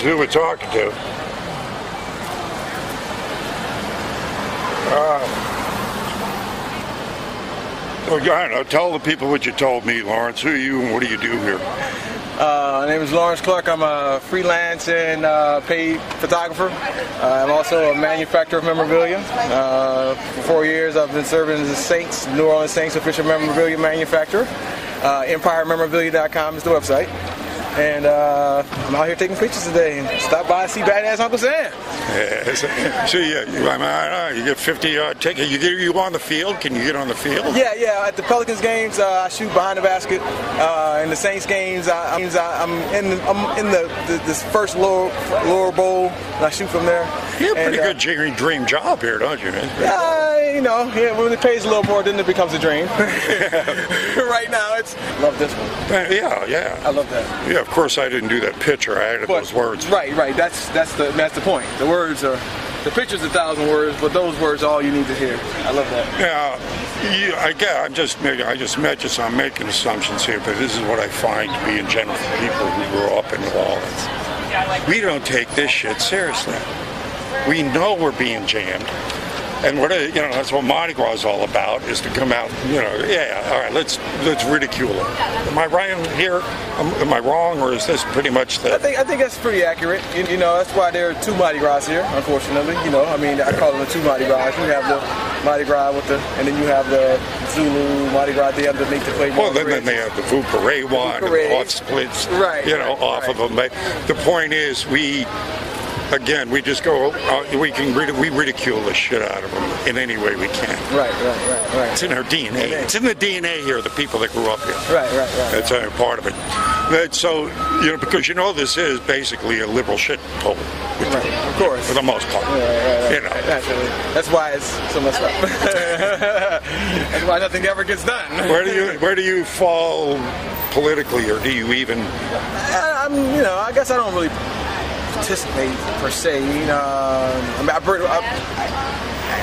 who we're talking to. I don't know. Tell the people what you told me, Lawrence. Who are you and what do you do here? My name is Lawrence Clark. I'm a freelance and paid photographer. I'm also a manufacturer of memorabilia. For 4 years, I've been serving as the Saints, New Orleans Saints official memorabilia manufacturer. EmpireMemorabilia.com is the website. And I'm out here taking pictures today. And stop by and see badass Uncle Sam. Yeah, so you get 50-yard ticket. You on the field? Can you get on the field? Yeah. At the Pelicans games, I shoot behind the basket. In the Saints games, I'm in this first lower bowl, and I shoot from there. You have a pretty good dream job here, don't you, man? When it pays a little more, then it becomes a dream. Right now, love this one. Yeah. I love that. Yeah, of course I didn't do that picture. I added those words. Right. That's the point. The picture's 1,000 words, but those words are all you need to hear. I love that. Yeah, I just met you, so I'm making assumptions here, but this is what I find to be in general for people who grew up in New Orleans. We don't take this shit seriously. We know we're being jammed. And that's what Mardi Gras is all about, is to come out, all right, let's ridicule it. Am I right here? Am I wrong, or is this pretty much the... I think that's pretty accurate. That's why there are 2 Mardi Gras here, unfortunately. I call them the 2 Mardi Gras. You have the Mardi Gras and then you have the Zulu Mardi Gras at the underneath the playground. Well, then they have the Vu Parade one, and off splits, off of them. But the point is, we just go. We ridicule the shit out of them in any way we can. Right. It's in our DNA. It's in the DNA here. The people that grew up here. Right. That's part of it. So because this is basically a liberal shit hole. Right. Of course. For the most part. Right. Naturally. That's why it's so messed up. That's why nothing ever gets done. Where do you fall politically, or do you even? I guess I don't really participate per se.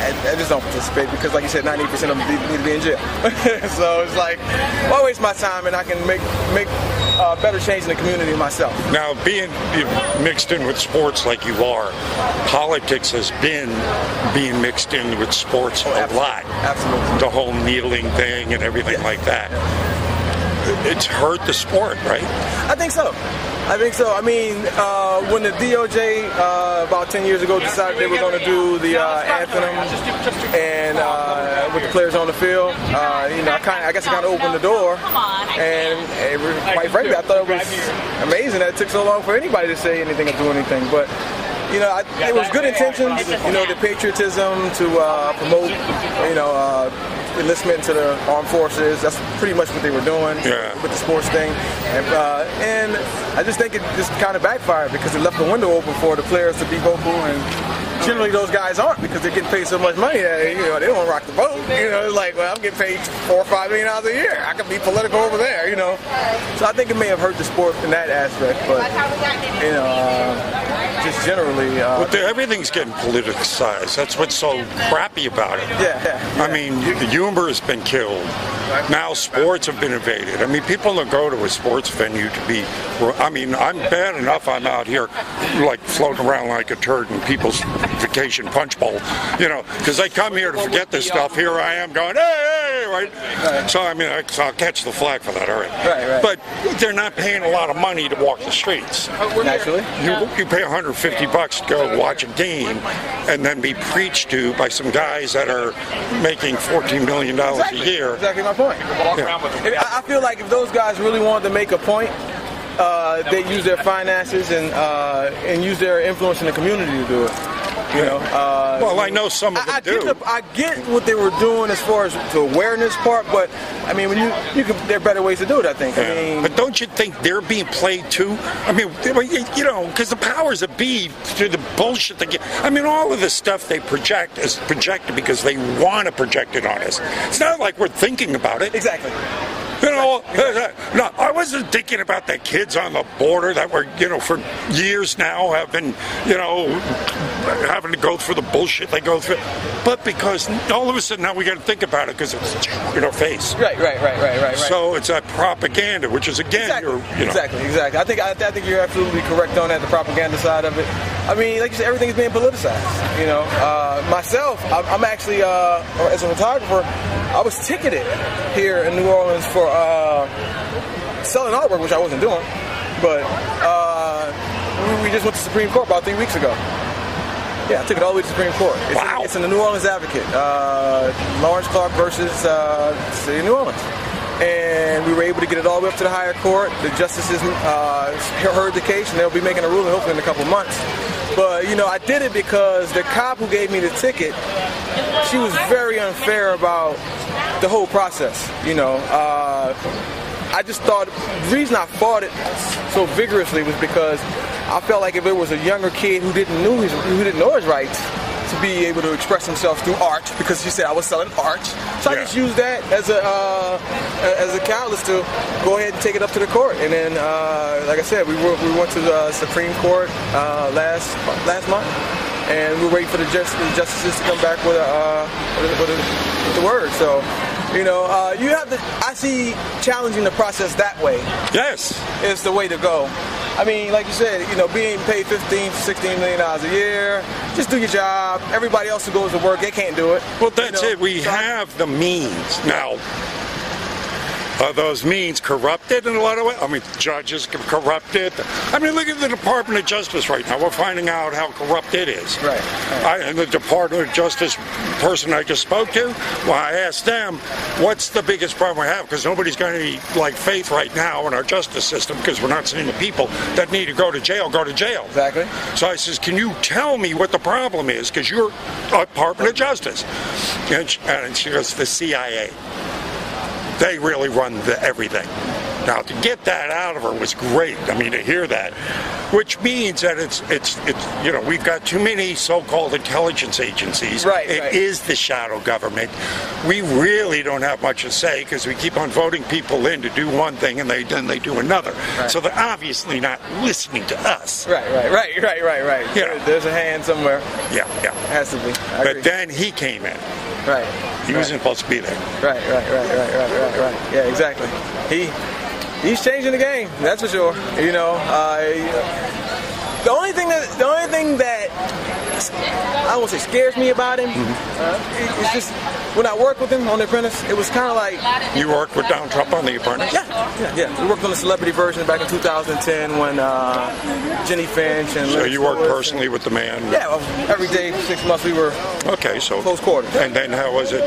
I just don't participate because, like you said, 98% of them need to be in jail. So it's like, why waste my time and I can make better change in the community myself. Now, being mixed in with sports like you are, politics has been being mixed in with sports a lot. Absolutely. The whole kneeling thing and everything like that. It's hurt the sport, right? I think so. I mean, when the DOJ about 10 years ago decided they were going to do the anthem and with the players on the field, I guess it kind of opened the door. And quite frankly, I thought it was amazing that it took so long for anybody to say anything or do anything. But it was good intentions. The patriotism to promote, enlistment to the armed forces. That's pretty much what they were doing with the sports thing. And I just think it just kind of backfired because it left the window open for the players to be vocal, and generally those guys aren't because they're getting paid so much money that they don't rock the boat. It's like, well, I'm getting paid $4 or $5 million a year. I could be political over there. So I think it may have hurt the sport in that aspect, but just generally. Everything's getting politicized. That's what's so crappy about it. Yeah. I mean, the humor has been killed. Now sports have been invaded. I mean, people don't go to a sports venue to be. I'm bad enough. I'm out here like floating around like a turd in people's vacation punch bowl, because they come here to forget this stuff. Here I am going, hey, right? So I'll catch the flag for that, all right? Right. But they're not paying a lot of money to walk the streets. Naturally. You pay $150 to go watch a game and then be preached to by some guys that are making $14 million a year. Exactly my point. I feel like if those guys really wanted to make a point, they use their finances and use their influence in the community to do it. Well, I know some of them do. I get what they were doing as far as the awareness part, but I mean, there are better ways to do it. I think. But don't you think they're being played too? I mean, because the powers that be through the bullshit they get. I mean, all of the stuff they project is projected because they want to project it on us. It's not like we're thinking about it. Exactly. know, no, I wasn't thinking about the kids on the border that were, for years now have been, having to go through the bullshit they go through. But because all of a sudden now we got to think about it because it's in our face. Right. So it's that propaganda, which is again, exactly. I think you're absolutely correct on that, the propaganda side of it. I mean, like you said, everything is being politicized. Myself, I'm actually, as a photographer, I was ticketed here in New Orleans for selling artwork, which I wasn't doing. But we just went to Supreme Court about 3 weeks ago. Yeah, I took it all the way to Supreme Court. It's in the New Orleans Advocate. Lawrence Clark versus City of New Orleans. And we were able to get it all the way up to the higher court. The justices heard the case, and they'll be making a ruling hopefully in a couple months. But, I did it because the cop who gave me the ticket, she was very unfair about the whole process, I just thought the reason I fought it so vigorously was because I felt like if it was a younger kid who didn't know his rights, to be able to express himself through art, because she said I was selling art. So I just used that as a catalyst to go ahead and take it up to the court. And then, like I said, we went to the Supreme Court last month, and we're waiting for the justices to come back with the word. So, you have to. I see challenging the process that way. Yes, is the way to go. I mean, like you said, being paid $15-16 million a year, just do your job. Everybody else who goes to work, they can't do it. Well, that's it. We have the means now. Are those means corrupted in a lot of ways? I mean, judges corrupted. I mean, look at the Department of Justice right now. We're finding out how corrupt it is. Right. And the Department of Justice person I just spoke to, well, I asked them, what's the biggest problem we have? Because nobody's got any faith right now in our justice system because we're not seeing the people that need to go to jail. Exactly. So I says, can you tell me what the problem is? Because you're Department of Justice. And she goes, the CIA. They really run everything. Now, to get that out of her was great. I mean, to hear that, which means that it's we've got too many so-called intelligence agencies. Right. It is the shadow government. We really don't have much to say because we keep on voting people in to do one thing and then they do another. Right. So they're obviously not listening to us. Right. There's a hand somewhere. Yeah. Has to be. But then he came in. Right. He wasn't supposed to be there. Right. Yeah, exactly. He's changing the game. That's for sure. The only thing that I won't say scares me about him. It's just when I worked with him on The Apprentice, it was kind of like... You worked with Donald Trump on The Apprentice? Yeah. We worked on the celebrity version back in 2010 when Jenny Finch and... So you worked personally with the man? Yeah, every day, 6 months we were close quarters. And then how was it?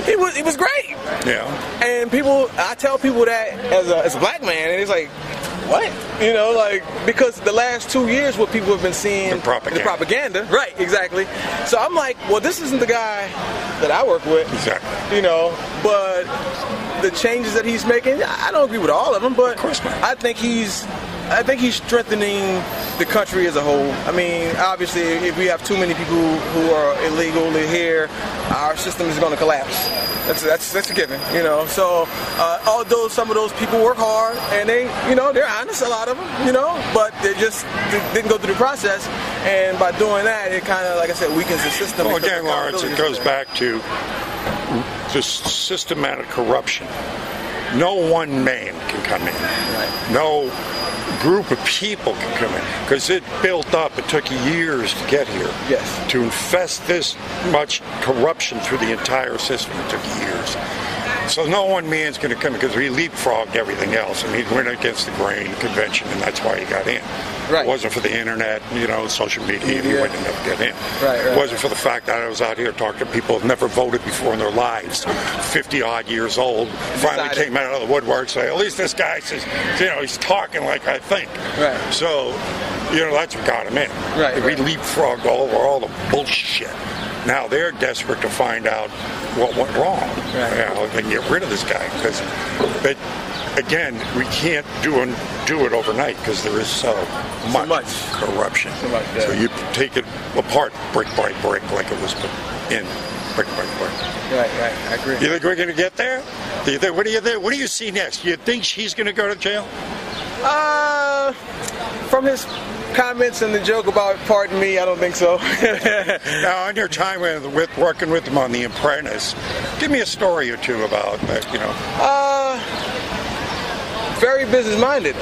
It was great. Yeah. And I tell people that as a black man, and it's like, what? Because the last 2 years what people have been seeing... The propaganda. Right, exactly. So I'm like, well, this isn't the guy that I work with. Exactly. But the changes that he's making, I don't agree with all of them, but of course not. I think he's strengthening the country as a whole. I mean, obviously, if we have too many people who are illegally here, our system is going to collapse. That's a given, So, although some of those people work hard and they're honest, a lot of them, but they didn't go through the process, and by doing that, it kind of, like I said, weakens the system. Well, again, Lawrence, it goes back to just systematic corruption. No one man can come in. Right. No group of people can come in because it built up. It took years to get here. Yes. To infest this much corruption through the entire system, it took years. So no one man's going to come in because we leapfrogged everything else. I mean, we went against the grain convention, and that's why he got in. Right. It wasn't for the internet, social media, he wouldn't have get in. Right. It wasn't for the fact that I was out here talking to people who've never voted before in their lives, 50-odd years old, finally came out of the woodwork, say, at least this guy says, he's talking like I think. Right. So, that's what got him in. Right. We leapfrogged over all the bullshit. Now they're desperate to find out what went wrong. Right. They can get rid of this guy but again, we can't do it overnight because there is so much corruption. So you take it apart brick by brick like it was put in brick by brick. Right. I agree. You think we're going to get there? What do you see next? Do you think she's going to go to jail? From his comments and the joke about pardon me, I don't think so. Now, on your time with working with him on The Apprentice, give me a story or two about that. Very business-minded.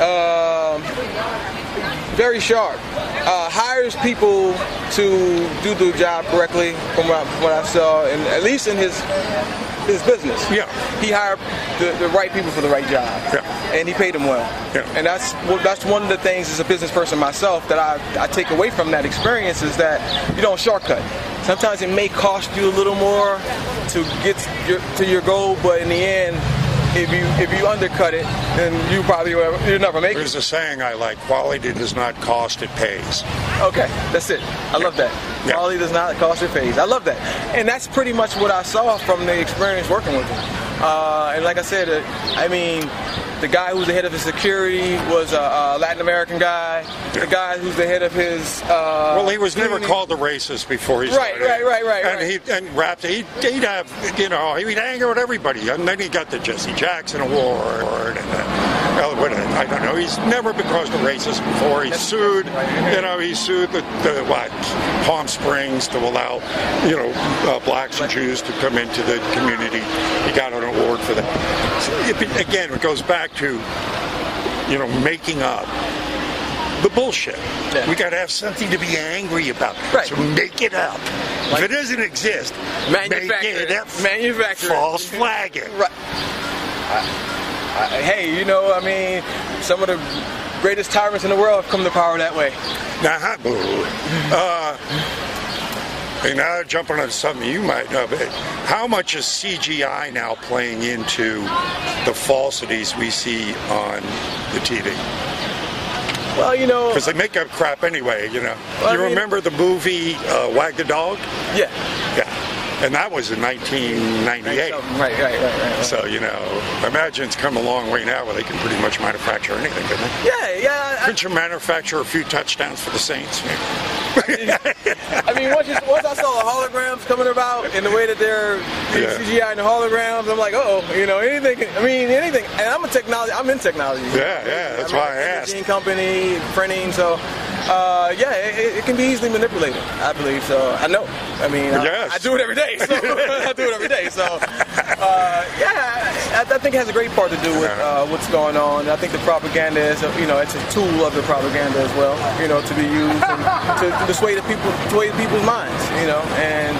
Very sharp. Hires people to do the job correctly, from what I saw, and at least in his business. Yeah. He hired the right people for the right job. Yeah. And he paid them well. Yeah. And that's one of the things as a business person myself that I take away from that experience is that you don't shortcut. Sometimes it may cost you a little more to get to your goal, but in the end, if you undercut it, then you'll never make it. There's a saying I like: quality does not cost, it pays. Okay, that's it. I love that. Yeah. Quality does not cost, it pays. I love that. And that's pretty much what I saw from the experience working with him. And like I said, the guy who's the head of his security was a Latin American guy. The guy who's the head of his well, he was never called a racist before he started. Right. He'd have, he'd hang out with everybody. And then he got the Jesse Jackson Award. And I don't know. He's never been called a racist before. He sued, he sued the Palm Springs to allow, blacks and Jews to come into the community. He got an award for that. So, again, it goes back to, making up the bullshit. Yeah. We got to have something to be angry about. Right. So make it up. If it doesn't exist, make it up. Manufacture. False flag it. Right. Hey, some of the greatest tyrants in the world have come to power that way. And now jumping on something you might know, but how much is CGI now playing into the falsities we see on the TV? Well, because they make up crap anyway, Well, you remember the movie Wag the Dog? Yeah. Yeah. And that was in 1998. Right. So, imagine it's come a long way now where they can pretty much manufacture anything, couldn't they? Yeah. Couldn't you manufacture a few touchdowns for the Saints? Once I saw the holograms coming about and the way that they're CGI and the holograms, I'm like, anything. And I'm in technology. Yeah, that's why I asked. Gene company, printing, so it can be easily manipulated. I believe so. I know. I do it every day. So I think it has a great part to do with what's going on. I think the propaganda is, it's a tool of the propaganda as well, to be used to sway people's minds, and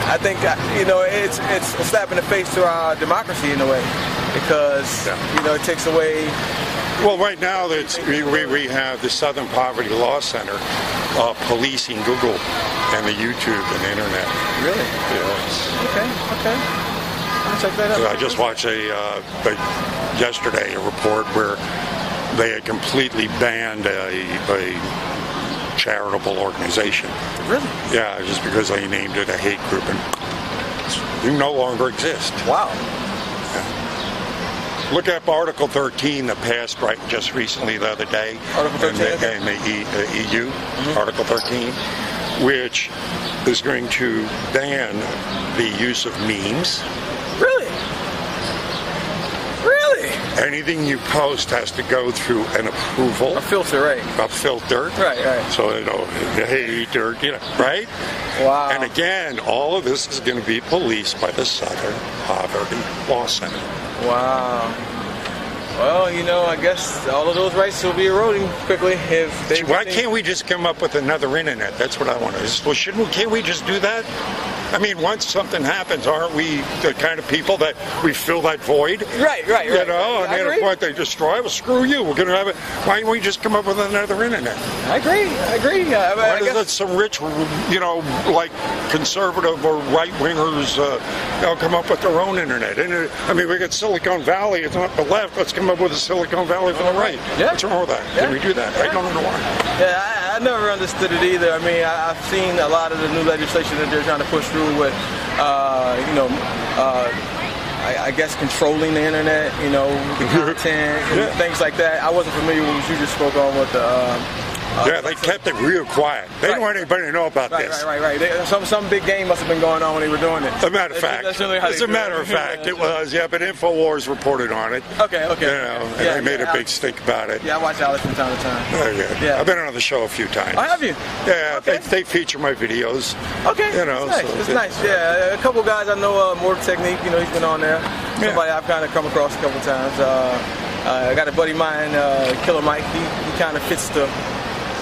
I think, it's a slap in the face to our democracy in a way, because, it takes away. Well, right now we have the Southern Poverty Law Center policing Google and the YouTube and the internet. Really? Yes. Okay. I'll check that out. I just watched yesterday a report where they had completely banned a charitable organization. Really? Yeah, just because they named it a hate group, and it no longer exists. Wow. Look up Article 13 that passed just recently the other day. Article 13? In the EU, Article 13, which is going to ban the use of memes. Really? Anything you post has to go through an approval. A filter, right? A filter. Right. So, hate or, right? Wow. And again, all of this is going to be policed by the Southern Poverty Law Center. Well, I guess all of those rights will be eroding quickly if Why can't we just come up with another internet? That's what I want to. Well, can't we just do that? Once something happens, aren't we the kind of people that we fill that void? Right. And what they destroy, well, screw you. We're going to have it. Why don't we just come up with another internet? I agree. Why does some rich, like conservative or right wingers, come up with their own internet? And we got Silicon Valley. It's not the left. Let's come up with a Silicon Valley for the right. Yeah. What's wrong with that? Can we do that? I don't know why. Yeah, I never understood it either. I've seen a lot of the new legislation that they're trying to push through with, I guess controlling the internet, the content, and things like that. I wasn't familiar with what you just spoke on with the Yeah, they kept it real quiet. They didn't want anybody to know about this. Right. Some big game must have been going on when they were doing it. As a matter of fact, it was. Yeah, but InfoWars reported on it. Okay. You know, and they made a big stink about it. Yeah, I watch Alex from time to time. Yeah. I've been on the show a few times. Oh, have you? Yeah, okay. they feature my videos. Okay, you know, it's nice. It's nice. Yeah, a couple guys I know, More Technique. You know, he's been on there. Somebody I've kind of come across a couple times. I got a buddy of mine, Killer Mike. He kind of fits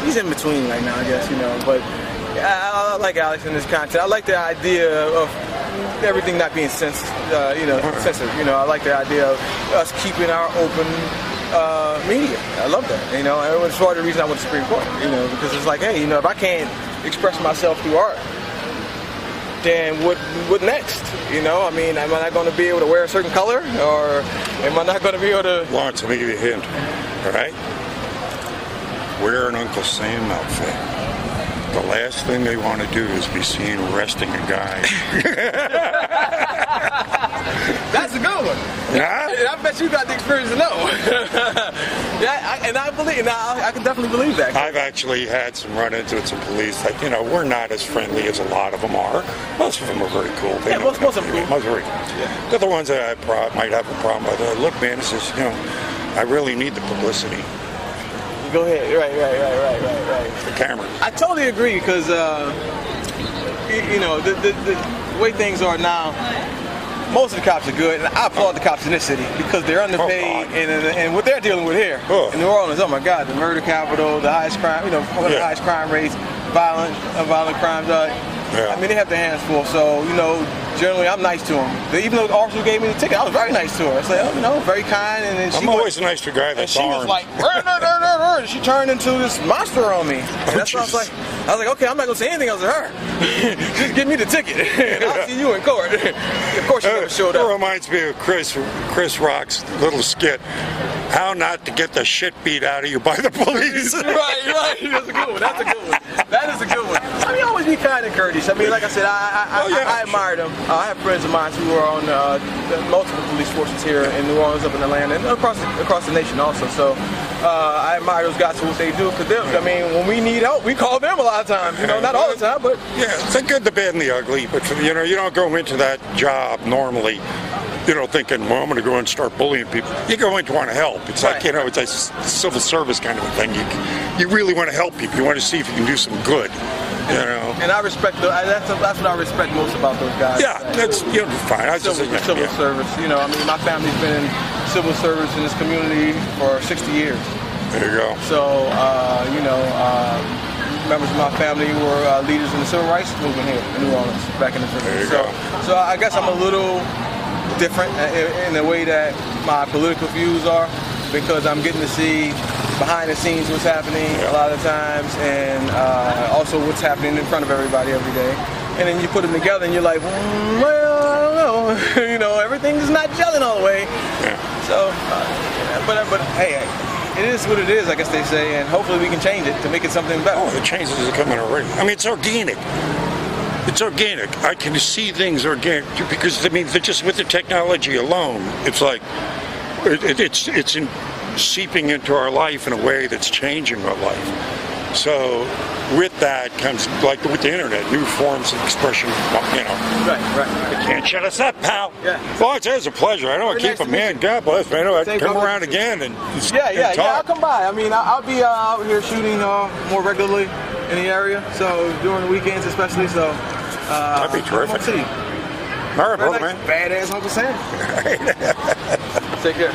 he's in between right now, I guess, you know. But I like Alex in this content. I like the idea of everything not being censored. You know, I like the idea of us keeping our open media. I love that. You know, and it was part of the reason I went to Supreme Court. You know, because it's like, hey, you know, if I can't express myself through art, then what next? You know, I mean, am I not going to be able to wear a certain color, or am I not going to be able to? Lawrence, let me give you a hint. All right, wear an Uncle Sam outfit. The last thing they want to do is be seen arresting a guy. That's a good one. Yeah? I bet you got the experience to know. I can definitely believe that. I've actually had some run-ins with some police. Like, you know, we're not as friendly as a lot of them are. Most of them are very cool. Most of them are cool. Most are very cool. Yeah. They're the ones that I might have a problem with. Look, man, this is, you know, I really need the publicity. Go ahead. Right. The camera. I totally agree because, you know, the way things are now, most of the cops are good, and I applaud the cops in this city because they're underpaid, and what they're dealing with here in New Orleans. Oh my God, the murder capital, the highest crime, you know, one of the highest crime rates, violent crimes. I mean, they have their hands full. So, you know, generally I'm nice to them. Even though the officer gave me the ticket, I was very nice to her. I said, oh, you know, very kind. And then I'm always nice to a guy that's armed. And she was like, she turned into this monster on me. And that's what I was like, okay, I'm not going to say anything else to her. Just give me the ticket, and I'll see you in court. Of course she never showed up. It reminds me of Chris Rock's little skit, How Not to Get the Shit Beat Out of You by the Police. Right. That's a good one. That is a good one. I mean, always be kind and courteous. I mean, like I said, I admire them. I have friends of mine who are on multiple police forces here in New Orleans, up in Atlanta, and across the nation also. So I admire those guys for what they do. Because I mean, when we need help, we call them a lot of times. You know, not all the time, but it's the good, the bad, and the ugly. But you know, you don't go into that job normally, you know, thinking, well, I'm going to go and start bullying people. You go in to want to help. It's like, you know, it's a civil service kind of a thing. You really want to help people. You want to see if you can do some good. You know. And I respect that's what I respect most about those guys. Yeah, that's fine. Civil service. You know, I mean, my family's been in civil service in this community for 60 years. There you go. So, you know, members of my family were leaders in the civil rights movement here in New Orleans back in the 50s. There you go. So I guess I'm a little different in the way that my political views are, because I'm getting to see behind the scenes what's happening a lot of times, and also what's happening in front of everybody every day. And then you put them together and you're like, well, I don't know. You know, everything's not gelling all the way. Yeah. So, but hey, it is what it is, I guess they say, and hopefully we can change it to make it something better. Oh, the changes are coming already. I mean, it's organic. It's organic. I can see things organic because, I mean, just with the technology alone, it's like it's seeping into our life in a way that's changing our life. So with that comes, like with the internet, new forms of expression, you know. Right. You can't shut us up, pal. Yeah. Well, it's a pleasure. I know I keep them in. God bless me. I know I'd come around again and Yeah, talk. I'll come by. I mean, I'll be out here shooting more regularly in the area, so during the weekends especially, so that'd be terrific. All right, brother, man. Badass Uncle Sam. Take care.